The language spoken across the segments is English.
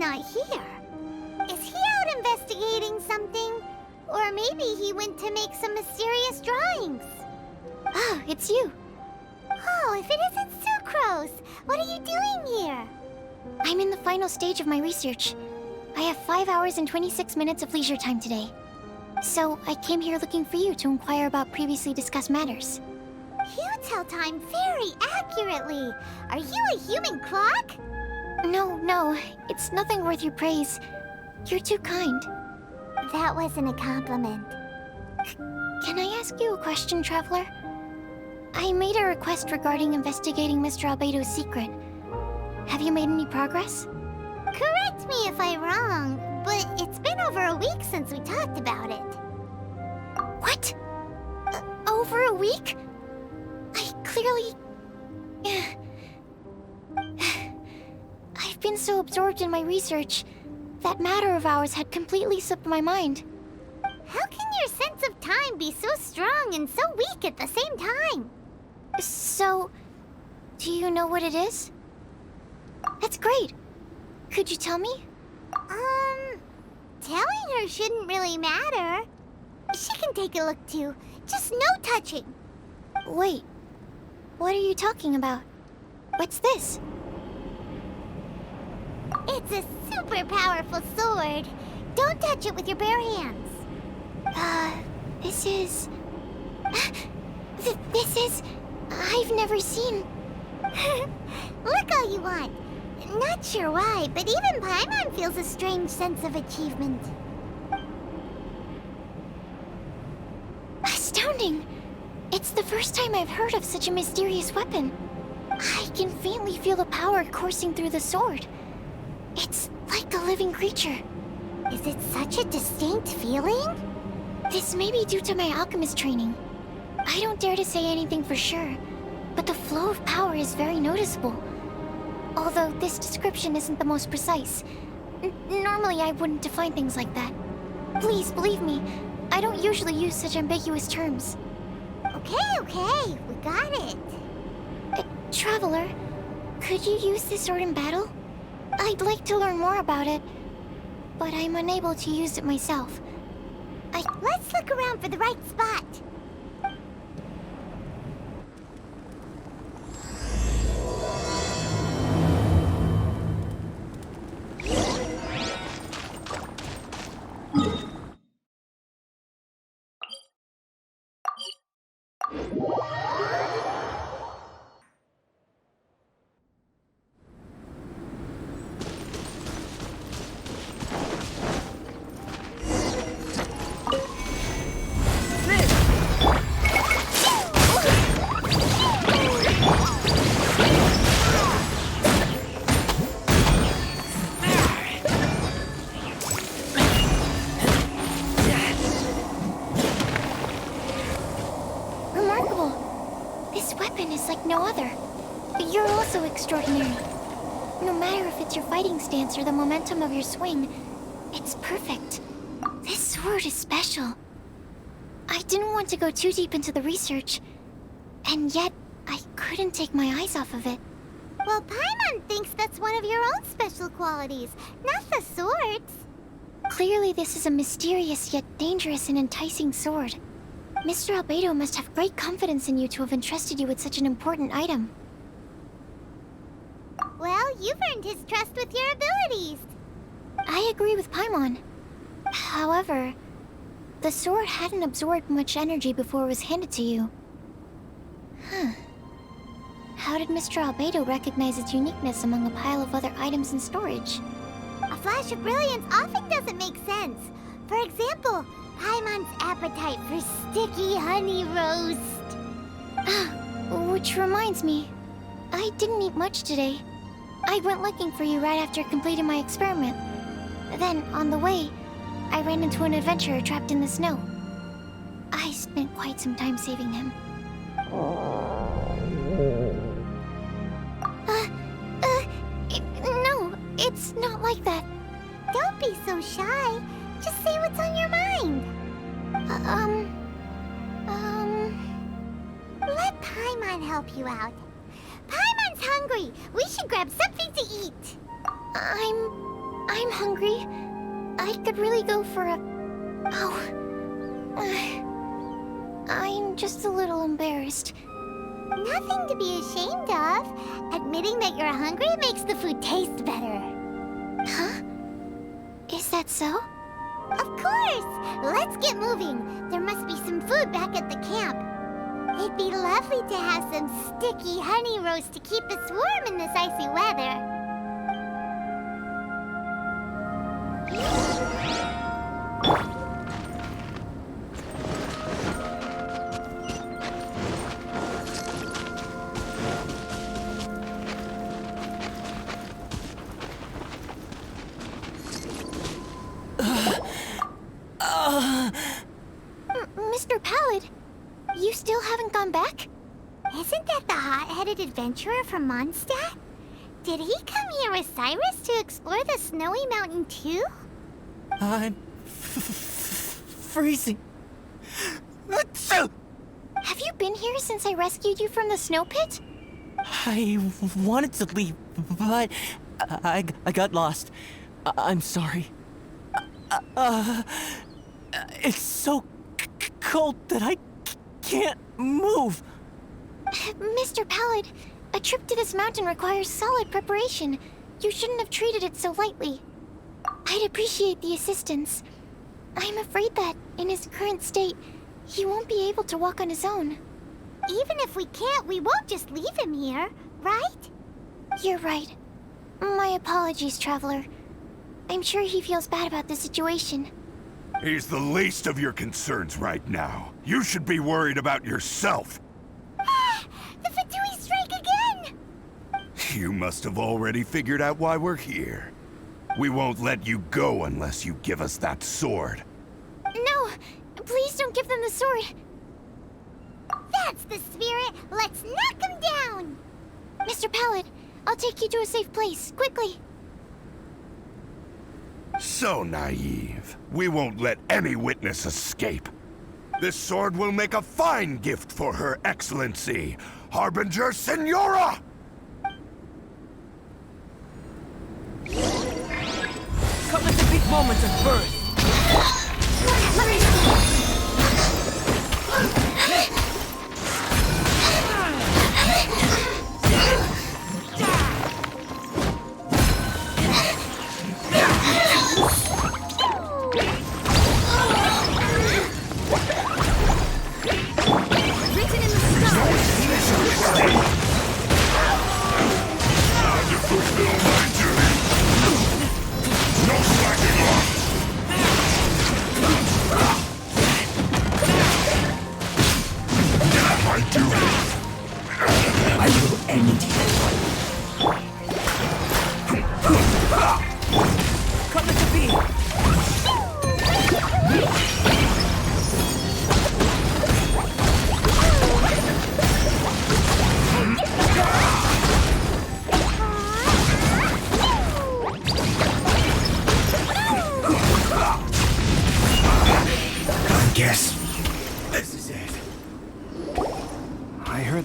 not here. Is he out investigating something? Or maybe he went to make some mysterious drawings. Oh, it's you. Oh, if it isn't Sucrose! What are you doing here? I'm in the final stage of my research. I have 5 hours and 26 minutes of leisure time today. So, I came here looking for you to inquire about previously discussed matters. You tell time very accurately. Are you a human clock? No, it's nothing worth your praise. You're too kind. That wasn't a compliment. Can I ask you a question, Traveler? I made a request regarding investigating Mr. Albedo's secret. Have you made any progress? Correct me if I'm wrong, but it's been over a week since we talked about it. What? Over a week? I clearly... I've been so absorbed in my research, that matter of ours had completely slipped my mind. How can your sense of time be so strong and so weak at the same time? So, do you know what it is? That's great. Could you tell me? Telling her shouldn't really matter. She can take a look too, just no touching. Wait, what are you talking about? What's this? It's a super powerful sword. Don't touch it with your bare hands. This is... This is... I've never seen... Look all you want. Not sure why, but even Paimon feels a strange sense of achievement. Astounding! It's the first time I've heard of such a mysterious weapon. I can faintly feel the power coursing through the sword. It's like a living creature. Is it such a distinct feeling? This may be due to my alchemist training. I don't dare to say anything for sure, but the flow of power is very noticeable. Although this description isn't the most precise. Normally I wouldn't define things like that. Please believe me, I don't usually use such ambiguous terms. Okay, we got it. Traveler, could you use this sword in battle? I'd like to learn more about it, but I'm unable to use it myself. Let's look around for the right spot. Extraordinary. No matter if it's your fighting stance or the momentum of your swing, it's perfect. This sword is special. I didn't want to go too deep into the research, and yet I couldn't take my eyes off of it. Well, Paimon thinks that's one of your own special qualities, not the sword's. Clearly this is a mysterious yet dangerous and enticing sword. Mr. Albedo must have great confidence in you to have entrusted you with such an important item. Well, you've earned his trust with your abilities. I agree with Paimon. However, the sword hadn't absorbed much energy before it was handed to you. How did Mr. Albedo recognize its uniqueness among a pile of other items in storage? A flash of brilliance often doesn't make sense. For example, Paimon's appetite for sticky honey roast. Which reminds me, I didn't eat much today. I went looking for you right after completing my experiment. Then, on the way, I ran into an adventurer trapped in the snow. I spent quite some time saving him. No, it's not like that. Don't be so shy. Just say what's on your mind. Let Paimon help you out. Paimon's hungry. We should grab something to eat. I'm hungry. I could really go for a... Oh. I'm just a little embarrassed. Nothing to be ashamed of. Admitting that you're hungry makes the food taste better. Huh? Is that so? Of course! Let's get moving. There must be some food back at the camp. It'd be lovely to have some sticky honey roast to keep us warm in this icy weather. Mr. Pallid, you still haven't gone back? Isn't that the hot-headed adventurer from Mondstadt? Did he come here with Cyrus to explore the snowy mountain too? I'm freezing. Have you been here since I rescued you from the snow pit? I wanted to leave, but I got lost. I'm sorry. It's so cold that I can't move. Mr. Pallid, a trip to this mountain requires solid preparation. You shouldn't have treated it so lightly. I'd appreciate the assistance. I'm afraid that, in his current state, he won't be able to walk on his own. Even if we can't, we won't just leave him here, right? You're right. My apologies, Traveler. I'm sure he feels bad about the situation. He's the least of your concerns right now. You should be worried about yourself. The Fatui strike again! You must have already figured out why we're here. We won't let you go unless you give us that sword. No! Please don't give them the sword! That's the spirit! Let's knock him down! Mr. Pallid, I'll take you to a safe place, quickly! So naive. We won't let any witness escape. This sword will make a fine gift for Her Excellency, Harbinger Senora! Come at the big moments at birth.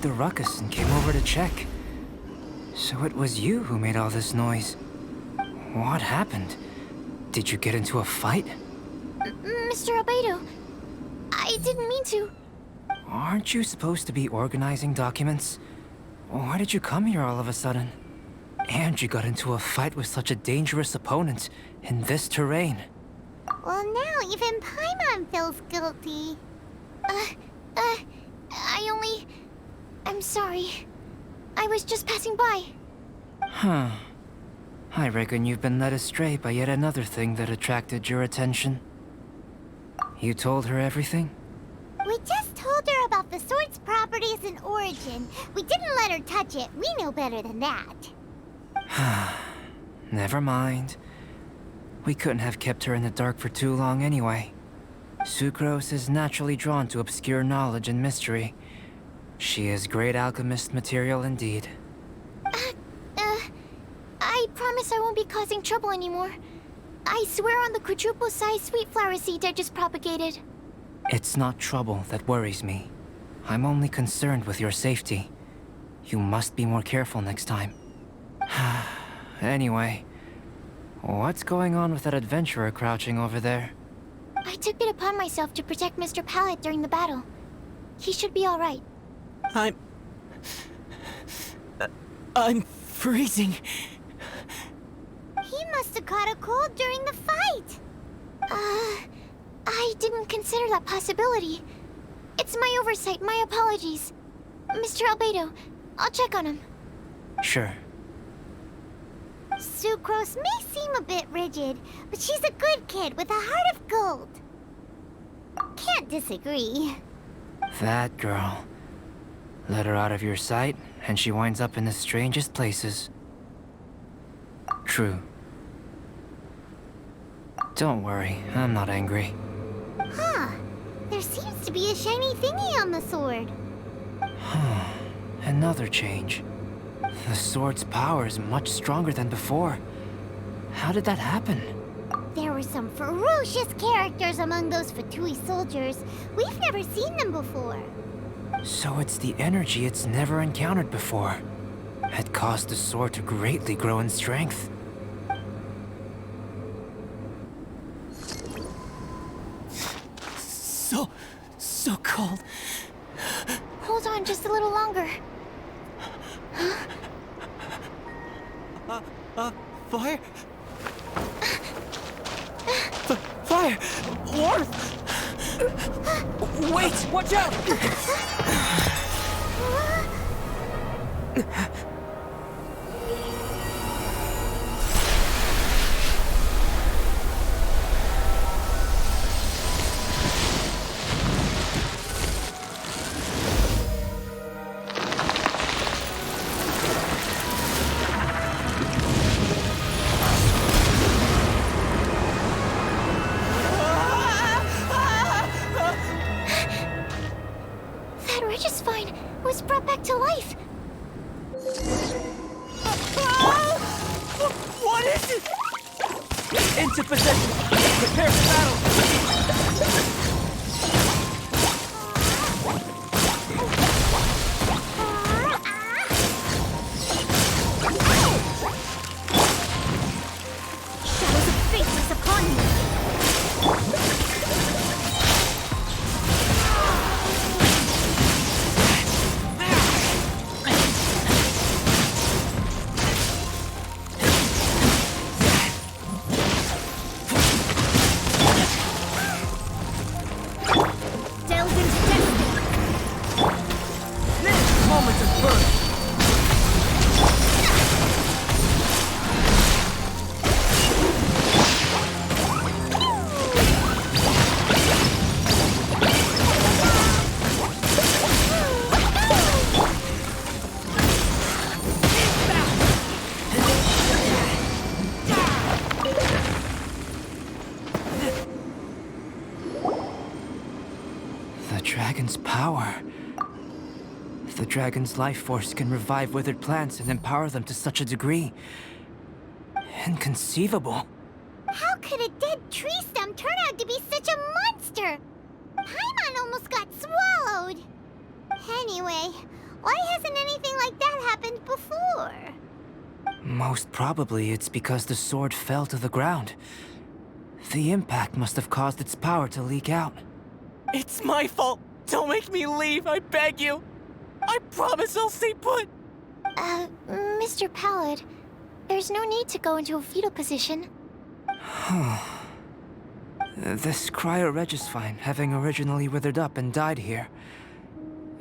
The ruckus and came over to check. So it was you who made all this noise. What happened? Did you get into a fight? Mr. Albedo, I didn't mean to. Aren't you supposed to be organizing documents? Why did you come here all of a sudden? And you got into a fight with such a dangerous opponent in this terrain. Well, now even Paimon feels guilty. I'm sorry. I was just passing by. Huh. I reckon you've been led astray by yet another thing that attracted your attention. You told her everything? We just told her about the sword's properties and origin. We didn't let her touch it. We know better than that. Never mind. We couldn't have kept her in the dark for too long anyway. Sucrose is naturally drawn to obscure knowledge and mystery. She is great alchemist material indeed. I promise I won't be causing trouble anymore. I swear on the quadruple-sized sweet flower seed I just propagated. It's not trouble that worries me. I'm only concerned with your safety. You must be more careful next time. Anyway, What's going on with that adventurer crouching over there? I took it upon myself to protect Mr. Pallet during the battle. He should be alright. I'm freezing. He must have caught a cold during the fight. I didn't consider that possibility. It's my oversight, my apologies. Mr. Albedo, I'll check on him. Sure. Sucrose may seem a bit rigid, but she's a good kid with a heart of gold. Can't disagree. That girl. Let her out of your sight, and she winds up in the strangest places. True. Don't worry, I'm not angry. Huh. There seems to be a shiny thingy on the sword. Another change. The sword's power is much stronger than before. How did that happen? There were some ferocious characters among those Fatui soldiers. We've never seen them before. So it's the energy it's never encountered before. It caused the sword to greatly grow in strength. So cold. Hold on just a little longer. Fire? Fire! Warmth! Wait! Watch out! That Regisvine was brought back to life. What is it? Into possession! Prepare for battle! Shadows of fate is upon me. Delve into destiny. Moment of birth! The dragon's power. The dragon's life force can revive withered plants and empower them to such a degree. Inconceivable. How could a dead tree stem turn out to be such a monster? Paimon almost got swallowed. Anyway, why hasn't anything like that happened before? Most probably it's because the sword fell to the ground. The impact must have caused its power to leak out. It's my fault! Don't make me leave, I beg you! I promise I'll stay put! Mr. Pallet, there's no need to go into a fetal position. This Cryo Regisvine, having originally withered up and died here,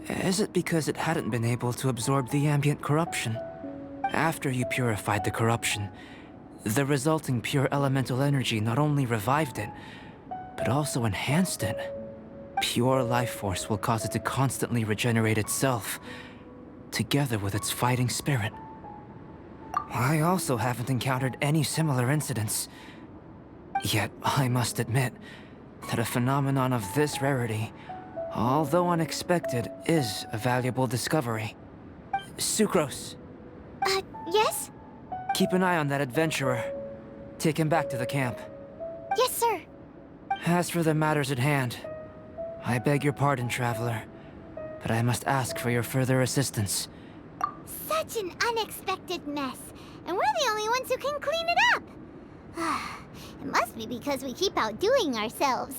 is it because it hadn't been able to absorb the ambient corruption? After you purified the corruption, the resulting pure elemental energy not only revived it, but also enhanced it. Pure life force will cause it to constantly regenerate itself, together with its fighting spirit. I also haven't encountered any similar incidents. Yet, I must admit that a phenomenon of this rarity, although unexpected, is a valuable discovery. Sucrose, Yes? keep an eye on that adventurer. Take him back to the camp. Yes, sir. As for the matters at hand, I beg your pardon, traveler, but I must ask for your further assistance. Such an unexpected mess, and we're the only ones who can clean it up. It must be because we keep outdoing ourselves.